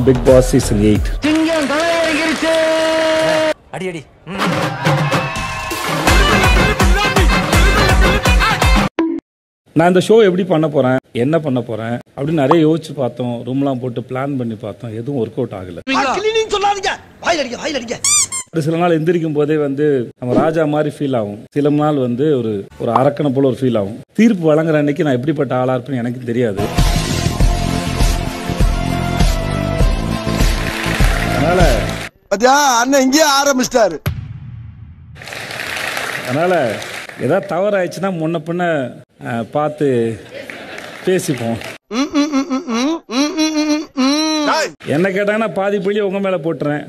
Big Boss season 8 சிங்கம் தலையறிச்சு அடி அடி. நான் இந்த ஷோ எப்படி பண்ண போறேன், என்ன பண்ண போறேன் அப்படின்னு நிறைய யோசிச்சு பார்த்தோம். ரூம்லாம் போட்டு பிளான் பண்ணி பார்த்தோம். எதுவும் ஒர்க் அவுட் ஆகல. சில நாள் எந்திரிக்கும் போதே வந்து நம்ம ராஜா மாதிரி ஃபீல் ஆகும். சில நாள் வந்து ஒரு அரக்கனை போல ஒரு ஃபீல் ஆகும். தீர்ப்பு வழங்குற அன்னைக்கு நான் எப்படிப்பட்ட ஆளா இருப்பேன்னு எனக்கு தெரியாது. அதனால அண்ணன் இங்கேயே ஆரம்பிச்சிட்டாரு. அதனால ஏதாவது தவறு ஆயிடுச்சுன்னா முன்ன பின்ன பார்த்து பேசிப்போம். என்ன கேட்டாங்கன்னா பாதி பள்ளி உங்க மேல போட்டுறேன்.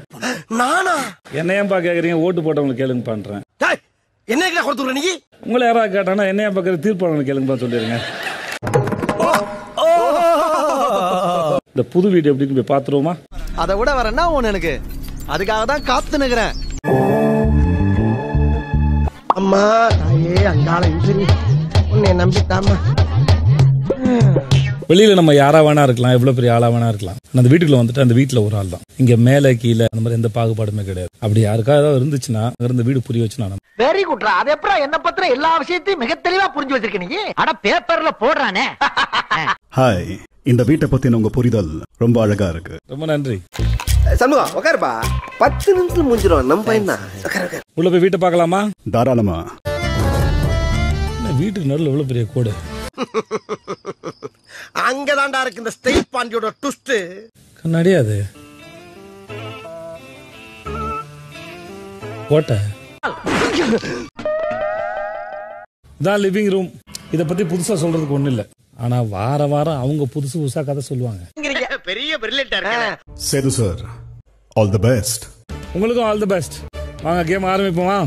என்ன ஏன்பா கேக்குறீங்க, ஓட்டு போட்டவங்களுக்கு கேளுங்க பண்றேன். என்ன கொடுத்துற நீ? உங்களை யாராவது கேட்டாங்கன்னா என்ன ஏன் பாக்குற தீர்ப்பாளர்களுக்கு கேளுங்க சொல்லிடுங்க. இந்த புது வீடு எப்படின்னு போய் பாத்துருவோமா? அதை விட வரேன்னா ஒண்ணு எனக்கு அதுக்காக தான் காத்து நிக்கிறேன். அம்மா தாயே அங்காள உன்னை நம்பித்தாமா. வெளியில நம்ம யாரா வேணா இருக்கலாம், எவ்வளவு பெரிய ஆளா வேணா இருக்கலாம். அந்த வீட்டுக்குள்ள வந்துட்டு அந்த வீட்டுல ஒரு ஆள் தான். இங்க மேல கீழே அந்த மாதிரி எந்த பாகுபாடுமே கிடையாது. அப்படி யாருக்காக ஏதாவது இருந்துச்சுன்னா இருந்த வீடு புரிய வச்சுனா வெரி குட்ரா. அது எப்பறம் என்ன பத்திர எல்லா விஷயத்தையும் மிக தெளிவா புரிஞ்சு வச்சிருக்க நீ. அட பேப்பர்ல போடுறானே. ஹாய், இந்த வீட்டை பத்தின உங்க புரிதல் ரொம்ப அழகா இருக்கு. ரொம்ப நன்றி. சண்முகம் உட்காருப்பா. 10 நிமிஷத்துல முடிஞ்சிரும். நம்ம பையன் தான். உள்ள போய் வீட்டை பார்க்கலாமா? தாராளமா. வீட்டுக்கு நடுவில் எவ்வளவு பெரிய கோடு. அங்கதான்டா இருக்கு இந்த ஸ்டேட் பாண்டியோட ட்விஸ்ட். கண்ணாடியா அது? கோட்டை தான் லிவிங் ரூம். இத பத்தி புதுசா சொல்றதுக்கு ஒண்ணு இல்ல. ஆனா வார வாரம் அவங்க புதுசு புதுசா கதை சொல்லுவாங்க. பெரிய பிரில்லியன்ட்டா இருக்கு. Sethu sir, all the best. உங்களுக்கும் ஆல் தி பெஸ்ட். வாங்க கேம் ஆரம்பிப்போமா?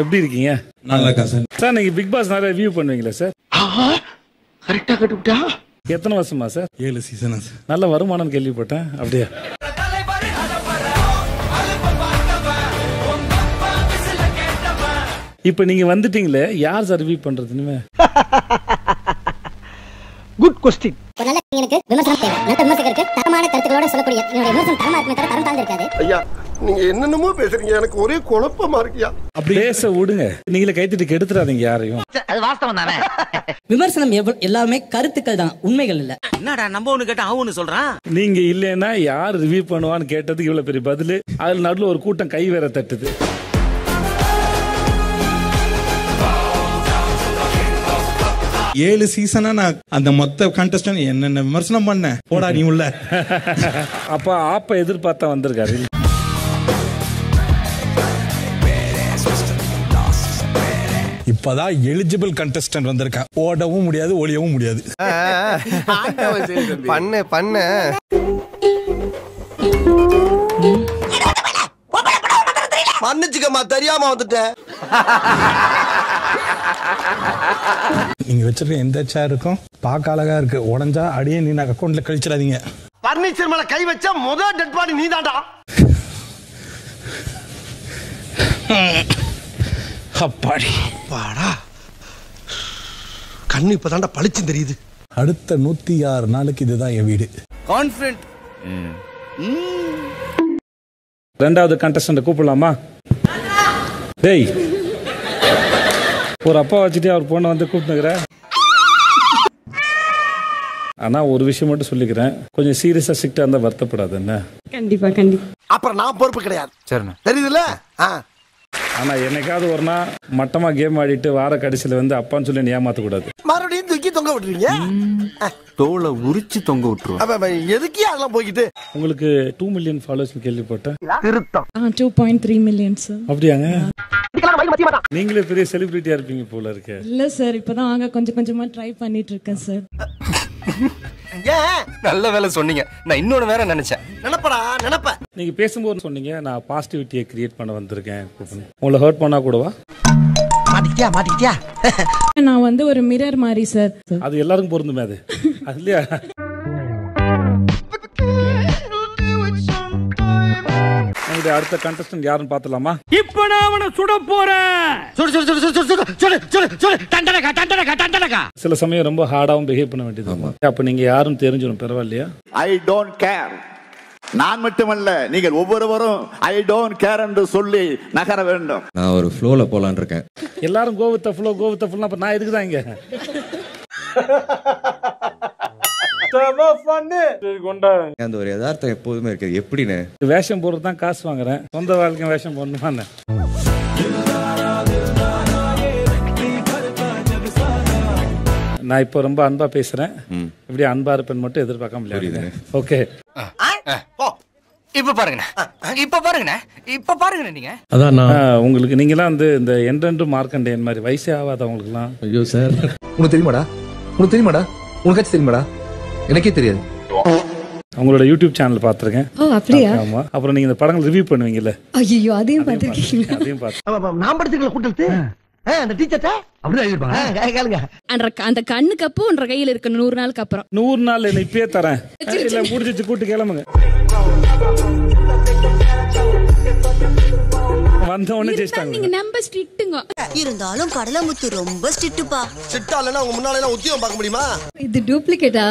எப்படி இருக்கீங்க? நல்லா இருக்கா சார். சார் நீங்க பிக் பாஸ் நிறைய ரிவ்யூ பண்ணுவீங்களா சார்? கரெக்டா கட்டுட்டா. எத்தனை வருஷமா சார்? 7 சீசனா சார். நல்ல வருமானம் கேள்விப்பட்டேன். அப்படியே இப்ப நீங்க வந்துட்டீங்களே, யார் சார் ரிவ்யூ பண்றதுன்னு? Good question. ஒரு நல்ல எனக்கு விமர்சனம் தேவை. நல்ல விமர்சகருக்கு தரமான கருத்துக்களோட சொல்லக்கூடிய என்னோட விமர்சனம் தரமா இருக்குமே தவிர தரம் தாழ்ந்து இருக்காது. ஐயா நீங்க என்னென்னமோ பேசுறீங்க, எனக்கு ஒரே குழப்பமா இருக்குயா. அப்படி பேச விடுங்க. நீங்களே கைத்திட்டு கெடுத்துறாதீங்க யாரையும். அது வாஸ்தவம் தானே. விமர்சனம் எல்லாமே கருத்துக்கள் தான், உண்மைகள் இல்ல. என்னடா நம்ம ஒண்ணு கேட்டா அவன் ஒண்ணு சொல்றான். நீங்க இல்லைன்னா யார் ரிவ்யூ பண்ணுவான்னு கேட்டதுக்கு இவ்வளவு பெரிய பதில். அதுல நடுவில் ஒரு கூட்டம் கை வேற தட்டுது. ஏழு சீசனா நான் அந்த மொத்த கண்டஸ்டன்ட் என்னென்ன விமர்சனம் பண்ணேன். போடா நீ உள்ள. அப்ப ஆப்ப எதிர்பார்த்தா வந்திருக்காரு. இப்பதான் எலிஜிபிள் கண்டஸ்டன்ட் வந்திருக்கேன். ஓடவும் முடியாது, ஒளியவும் முடியாது. பண்ணு பண்ணு. மன்னிச்சுக்கம்மா, தெரியாம வந்துட்டேன். நீங்க வச்சிருக்க எந்த சேர் இருக்கும் பார்க்க அழகா இருக்கு. உடஞ்சா அடியே நீ அக்கௌண்ட்ல கழிச்சிடாதீங்க. பர்னிச்சர் மேல கை வச்சா முதல் டெட் பாடி நீதான்டா. அப்பாடி பாடா கண்ணு இப்பதான்டா பளிச்சு தெரியுது. அடுத்த 106 நாளுக்கு இதுதான் என் வீடு. கான்ஃபிடென்ட். ரெண்டாவது கண்டஸ்டன்ட் கூப்பிடலாமா? டேய், ஒரு அப்பா வச்சுட்டு அவர் பொண்ணை வந்து கூப்பிட்டுக்கிற. ஆனா ஒரு விஷயம் மட்டும் சொல்லிக்கிறேன், கொஞ்சம் சீரியஸா ஸ்ட்ரிக்டா இருந்தா வருத்தப்படாது. என்ன? கண்டிப்பா கண்டிப்பா. அப்புறம் நான் பொறுப்பு கிடையாது. தெரியுதுல்ல? ஆனா என்னைக்காவது ஒரு நாள் மட்டமா கேம் ஆடிட்டு வார கடைசியில வந்து அப்பான்னு சொல்லி ஏமாத்த கூடாது. மறுபடியும் தூக்கி தொங்க விட்டுறீங்க. தோலை உரிச்சு தொங்க விட்டுருவோம். எதுக்கே அதெல்லாம் போய்கிட்டு. உங்களுக்கு 2 மில்லியன் ஃபாலோவர்ஸ் கேள்விப்பட்டேன். 2.3 மில்லியன் சார். அப்படியாங்க? நீங்களே பெரிய செலிபிரிட்டியா இருப்பீங்க போல இருக்கு. இல்ல சார், இப்பதான் ஆக கொஞ்சம் கொஞ்சமா ட்ரை பண்ணிட்டு இருக்கேன் சார். நல்ல வேலை சொன்னீங்க. நான் இன்னொன்னு வேற நினைச்சேன். நினைப்படா நினைப்ப. நீங்க பேசும்போது சொன்னீங்க நான் பாசிட்டிவிட்டியை கிரியேட் பண்ண வந்திருக்கேன். உங்களை ஹர்ட் பண்ணா கூடவா? மாட்டிக்கிட்டியா? நான் வந்து ஒரு மிரர் மாதிரி சார். அது எல்லாருக்கும் பொருந்துமே. அது இல்லையா? உங்களுடைய அடுத்த கண்டஸ்டன்ட் யாருன்னு பார்த்தலாமா? இப்ப நான் அவனை சுட போறேன். சில சமயம் ரொம்ப ஹார்டாவும் பிஹேவ் பண்ண வேண்டியது. அப்ப நீங்க யாரும் தெரிஞ்சிடும், பரவாயில்லையா? I don't care. நான் மட்டுமல்ல, நீங்கள் ஒவ்வொருவரும் ஐ டோன்ட் கேர் என்று சொல்லி நகர வேண்டும். நான் ஒரு ஃப்ளோல போலான்னு இருக்கேன். எல்லாரும் go with the flow, go with the flow. அப்ப நான் எதுக்கு தான் இங்க? அந்த ஒரு யதார்த்தம் எப்போதுமே இருக்குது. எப்படின்னு வேஷம் போடுறது தான் காசு வாங்குறேன், சொந்த வாழ்க்கை வேஷம் போடணுமான்னு. நான் இப்போ ரொம்ப அன்பா பேசுறேன். இப்படி அன்பா இருப்பேன் மட்டும் எதிர்பார்க்க முடியாது. ஓகே, இப்ப பாருங்க, இப்ப பாருங்க, இப்ப பாருங்க. நீங்க அதான் உங்களுக்கு நீங்களாம் வந்து இந்த என்றென்று மார்க்கண்டேயன் மாதிரி வயசே ஆகாதவங்களுக்குலாம். ஐயோ சார், உனக்கு தெரியுமாடா? உனக்கு தெரியுமாடா? உனக்காச்சும் தெரியுமாடா? எனக்கே தெரியாது. அவங்களோட யூடியூப் சேனல் பாத்துருக்கேன். அப்படியா? ஆமா. அப்புறம் நீங்க இந்த படங்கள் ரிவ்யூ பண்ணுவீங்கல்ல? ஐயோ, அதையும் பாத்துருக்கீங்க? அதையும் பாத்து. நான் படிச்சுக்கல கூட்டத்து அந்த டீச்சர்ட்ட அப்படியே கேளுங்க. அந்த கண்ணுக்கு அப்போ உன்ற கையில இருக்கு 100 நாளுக்கு அப்புறம். 100 நாள் என்ன இப்பயே தரேன். இல்ல முடிஞ்சிச்சு, கூட்டு கிளம்புங்க. வந்தவனே ஜெயிச்சாங்க. நீங்க நம்ப ஸ்ட்ரிக்ட்ங்க. இருந்தாலும் கடலமுத்து ரொம்ப ஸ்ட்ரிக்ட்பா. ஸ்ட்ரிக்ட்டா இல்லனா உங்க முன்னால எல்லாம் உத்தியோகம் பார்க்க முடியுமா? இது டூப்ளிகேட்டா?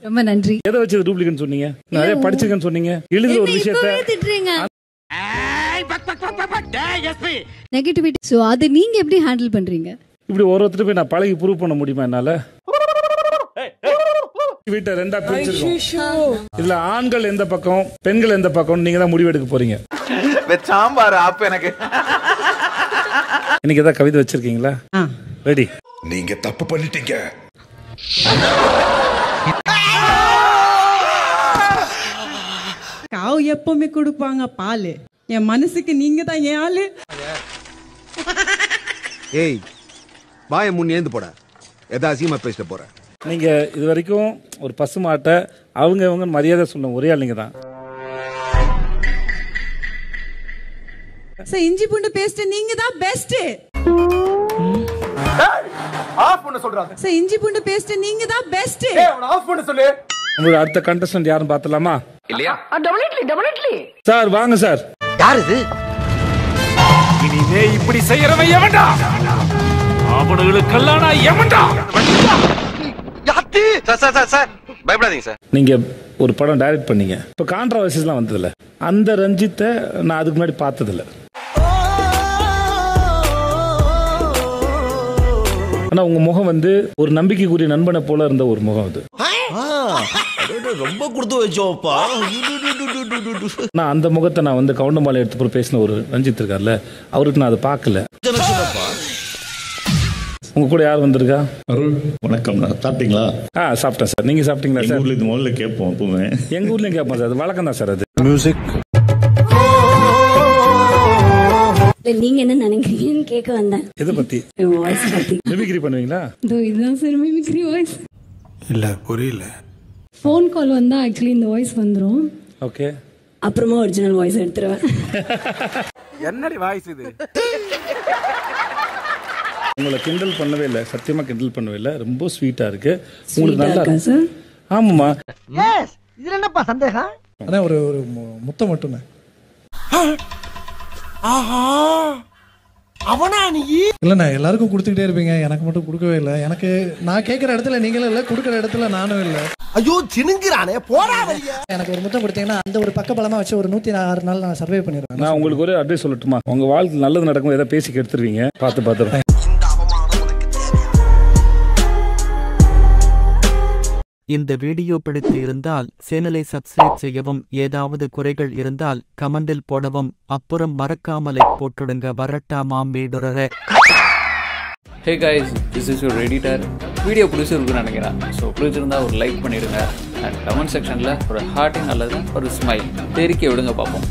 ரொம்ப நன்றி. எதை வச்சு டூப்ளிகேட் சொன்னீங்க? நிறைய படிச்சிருக்கேன்னு சொன்னீங்க. எழுதுற ஒரு விஷயத்தை திட்டுறீங்க. நெகட்டிவிட்டி. சோ அது நீங்க எப்படி ஹேண்டில் பண்றீங்க? இப்படி ஒருத்தர் போய் நான் பழகி ப்ரூவ் பண்ண முடியுமா என்னால? வீட்டை ரெண்டா பிரிச்சிருக்கோம். இதுல ஆண்கள் எந்த பக்கம், பெண்கள் எந்த பக்கம், நீங்க தான் முடிவெடுக்க போறீங்க. சாம்பார் ஆப் எனக்கு. இன்னைக்கு ஏதாவது கவிதை வச்சிருக்கீங்களா? ரெடி. நீங்க தப்பு பண்ணிட்டீங்க. காவு எப்பவுமே கொடுப்பாங்க பால். என் மனசுக்கு நீங்க தான் என் ஆளு. ஏய், வாய முன்னேந்து போட. எதா அசிங்கமா பேசிட்டு போற. நீங்க இது வரைக்கும் ஒரு பசுமாட்டை அவங்க மரியாதை சொன்ன ஒரே ஆள் நீங்க தான். இஞ்சி பூண்டு பேஸ்ட் நீங்க தான் பெஸ்ட். ஆஃப் பண்ண சொல்றாங்க. இஞ்சி பூண்டு பேஸ்ட் நீங்க தான் பெஸ்ட். ஆஃப் பண்ண சொல்லு. உங்களோட அடுத்த கண்டஸ்டன்ட் யாருன்னு பார்த்தலாமா? இல்லையா? டெஃபினெட்லி. சார் வாங்க சார். யார் இது? இனிமே இப்படி செய்யறவன் எவன்டா? அவனுங்களுக்கெல்லாம் நான் எவன்டா? சார் பயப்படாதீங்க சார். நீங்க ஒரு படம் டைரக்ட் பண்ணீங்க. இப்ப கான்ட்ரோவர்சிஸ்லாம் வந்ததுல அந்த ரஞ்சித்தை நான் அதுக்கு முன்னாடி பார்த்ததில்ல. ஆனா உங்க முகம் வந்து ஒரு நம்பிக்கைக்குரிய நண்பனை போல இருந்த ஒரு முகம் அது. ரொம்ப கொடுத்து வச்சோப்பா. நான் அந்த முகத்தை நான் வந்து கவுண்டமாலை எடுத்து பேசின ஒரு ரஞ்சித் இருக்கார்ல, அவருக்கு நான் அதை பார்க்கல. உங்க கூட யார் வந்திருக்கா? அருள், வணக்கம். சாப்பிட்டீங்களா? சாப்பிட்டேன் சார். நீங்க சாப்பிட்டீங்களா சார்? ஊர்ல இது முதல்ல கேட்போம் எப்பவுமே. எங்க ஊர்லயும் கேட்போம் சார். அது வழக்கம் தான் சார். அது மியூசிக். நீங்க என்ன நினைக்கிறீங்கன்னு கேட்க வந்தேன். எதை பத்தி? வாய்ஸ் பத்தி. மிமிக்ரி பண்ணுவீங்களா? இதுதான் சார் மிமிக்ரி வாய்ஸ். இல்ல புரியல. ஃபோன் கால் வந்தா ஆக்சுவலி இந்த வாய்ஸ் வந்துரும். ஓகே. அப்புறமா ஒரிஜினல் வாய்ஸ் எடுத்துருவேன். என்னடி வாய்ஸ் இது? உங்களை கிண்டல் பண்ணவே இல்லை, சத்தியமா கிண்டல் பண்ணவே இல்லை. ரொம்ப ஸ்வீட்டா இருக்கு. உங்களுக்கு நல்லா இருக்கு சார். ஆமாமா. எஸ். இதுல என்னப்பா சந்தேகம்? அண்ணா ஒரு முத்தம் மட்டும். ஆஹா, அவனா நீ? இல்ல நான் எல்லாருக்கும் கொடுத்துக்கிட்டே இருப்பீங்க, எனக்கு மட்டும் கொடுக்கவே இல்லை. எனக்கு நான் கேட்கிற இடத்துல நீங்களும் இல்லை, கொடுக்குற இடத்துல நானும் இல்லை. ஐயோ சினுங்கிறானே, போடா வரியா. எனக்கு ஒரு முத்தம் கொடுத்தீங்கன்னா அந்த ஒரு பக்க பலமா வச்சு ஒரு 106 நாள் நான் சர்வே பண்ணிடுவேன். நான் உங்களுக்கு ஒரு அட்வைஸ் சொல்லட்டுமா? உங்க வாழ்க்கை நல்லது நடக்கும், ஏதாவது பேசி கெடுத்துருவீங்க. பார்த்து. இந்த வீடியோ பிடித்து இருந்தால் சேனலை சப்ஸ்கிரைப் செய்யவும், ஏதாவது குறைகள் இருந்தால் கமெண்டில் போடவும், அப்புறம் மறக்காமலை போட்டுடுங்க. வரட்டாமாம் வீடுறே. Hey guys, this is your editor. Video பிடிச்சிருக்குன்னு நினைக்கிறேன். ஸோ பிடிச்சிருந்தா ஒரு லைக் பண்ணிடுங்க. அண்ட் கமெண்ட் செக்ஷனில் ஒரு ஹார்ட்டிங் அல்லது ஒரு ஸ்மைல் தெரிக்க விடுங்க பார்ப்போம்.